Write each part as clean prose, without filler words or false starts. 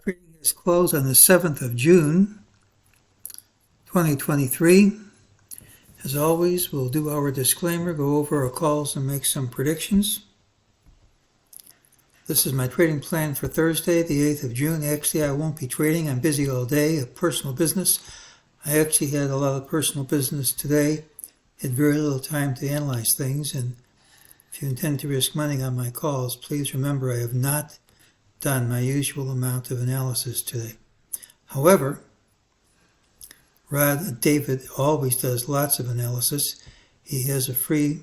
Trading has closed on the 7th of June, 2023. As always, we'll do our disclaimer, go over our calls, and make some predictions. This is my trading plan for Thursday, the 8th of June. Actually, I won't be trading. I'm busy all day, a personal business. I actually had a lot of personal business today. Had very little time to analyze things, and if you intend to risk money on my calls, please remember I have not done my usual amount of analysis today. However, David always does lots of analysis. He has a free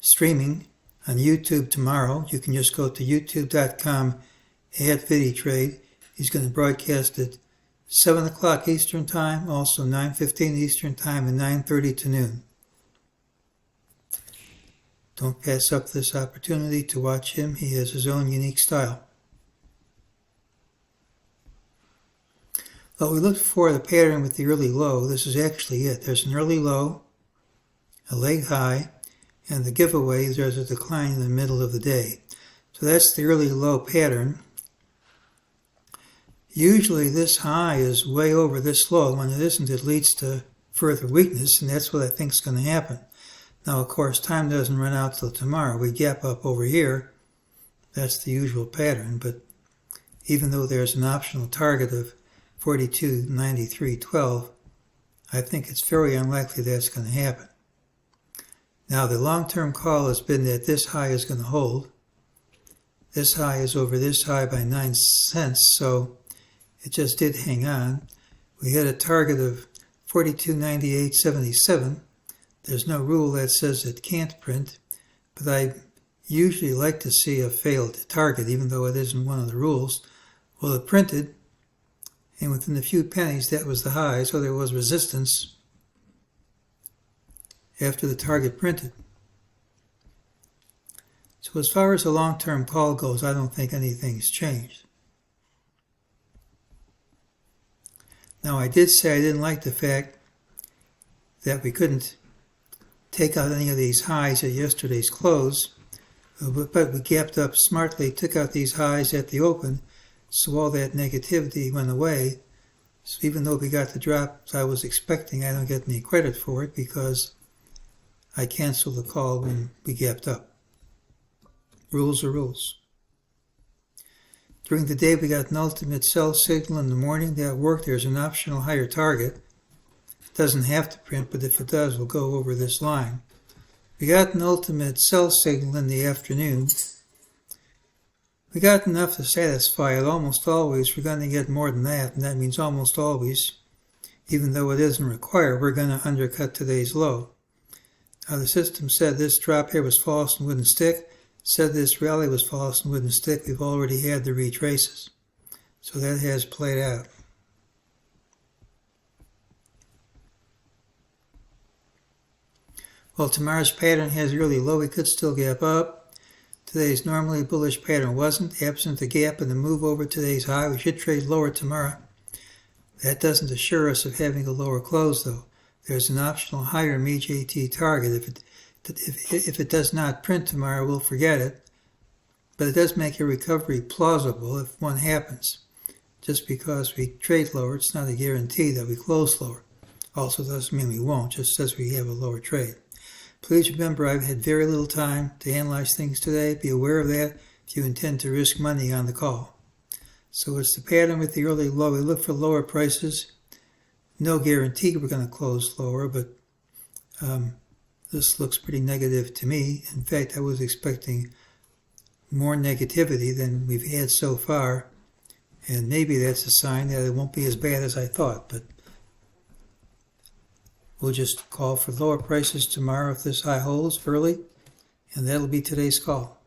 streaming on YouTube tomorrow. You can just go to youtube.com, add VidiTrade. He's going to broadcast at 7 o'clock Eastern Time, also 9:15 Eastern Time, and 9:30 to noon. Don't pass up this opportunity to watch him. He has his own unique style. Well, we looked for the pattern with the early low. This is actually it. There's an early low, a leg high, and the giveaway is there's a decline in the middle of the day. So that's the early low pattern. Usually this high is way over this low. When it isn't, it leads to further weakness, and that's what I think is going to happen. Now, of course, time doesn't run out till tomorrow. We gap up over here. That's the usual pattern, but even though there's an optional target of 42.93.12, I think it's very unlikely that's going to happen. Now, the long-term call has been that this high is going to hold. This high is over this high by 9 cents, so it just did hang on. We had a target of 42.98.77. There's no rule that says it can't print, but I usually like to see a failed target, even though it isn't one of the rules. Well, it printed, and within a few pennies, that was the high, so there was resistance after the target printed. So as far as the long-term call goes, I don't think anything's changed. Now, I did say I didn't like the fact that we couldn't take out any of these highs at yesterday's close, but we gapped up smartly, took out these highs at the open, so all that negativity went away. So even though we got the drops I was expecting, I don't get any credit for it because I canceled the call when we gapped up. Rules are rules. During the day, we got an ultimate sell signal in the morning. That worked. There's an optional higher target. It doesn't have to print, but if it does, we'll go over this line. We got an ultimate sell signal in the afternoon. We got enough to satisfy it. Almost always, we're going to get more than that, and that means almost always, even though it isn't required, we're going to undercut today's low. Now, the system said this drop here was false and wouldn't stick. Said this rally was false and wouldn't stick. We've already had the retraces. So that has played out. Well, tomorrow's pattern has really low. We could still gap up. Today's normally bullish pattern wasn't. Absent the gap and the move over today's high, we should trade lower tomorrow. That doesn't assure us of having a lower close, though. There's an optional higher MEJT target. If it does not print tomorrow, we'll forget it. But it does make a recovery plausible if one happens. Just because we trade lower, it's not a guarantee that we close lower. Also doesn't mean we won't, just says we have a lower trade. Please remember, I've had very little time to analyze things today. Be aware of that if you intend to risk money on the call. So it's the pattern with the early low. We look for lower prices. No guarantee we're going to close lower, but this looks pretty negative to me. In fact, I was expecting more negativity than we've had so far, and maybe that's a sign that it won't be as bad as I thought, but we'll just call for lower prices tomorrow if this high holds early, and that'll be today's call.